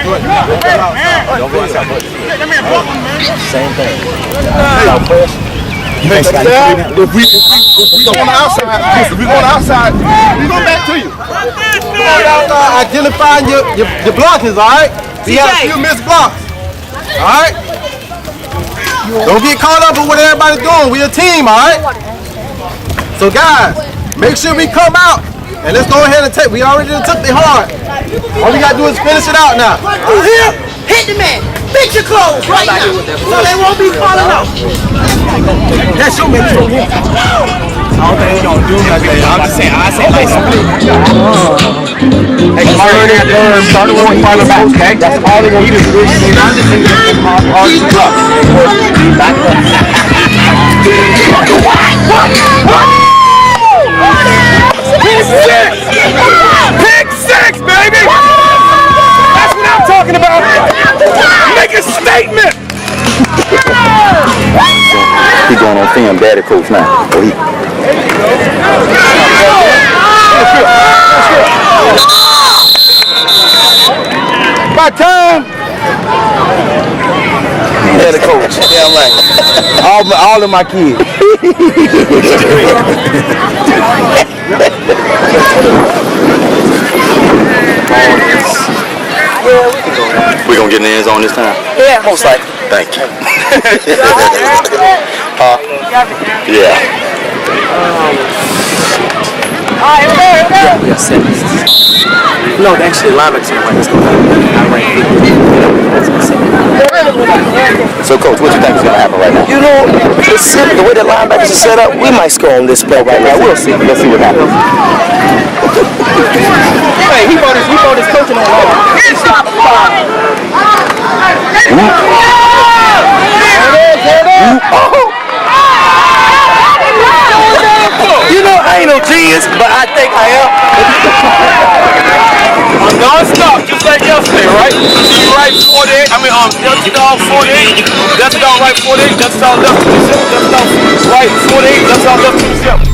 Don't go inside. Same thing. If we go on the outside, we go back to you. Come on, y'all identifying your blockings, all right? We have a few missed blocks. All right? Don't get caught up with what everybody's doing. We're a team, all right? So, guys, make sure we come out and let's go ahead and take. We already took the hard. All we got to do is finish it out now. Through here, hit the man. Fix your clothes right now so they won't be falling off. That's your man from here. I don't think he's gonna do nothing. I'm just saying, I say like something. Hey, start the one final back, okay? That's all they're gonna do. I'm just thinking all you up. Back up. Pick six! Pick six, baby! That's what I'm talking about! Make a statement! He going on film, daddy coach now. Oh, he. My time. Daddy coach. Yeah, I'm like all of my kids. We gonna get in the end zone this time? Yeah. Most likely. Thank you. Yeah. Alright, here we go. We got 7. No, actually, linebackers are right. Let's go. I ranked 50. So, coach, what do you think is gonna happen right now? You know, the way the linebackers are set up, we might score on this play right now. We'll see. Let's see what happens. Hey, he brought his coaching on over. You know, I ain't no genius, but I think I am. I'm non-stop, just like yesterday, right? See right 48, Delta Dog 48, Delta Dog right 48, Delta Dog left 27, Delta Dog right 48, Delta Dog left 27.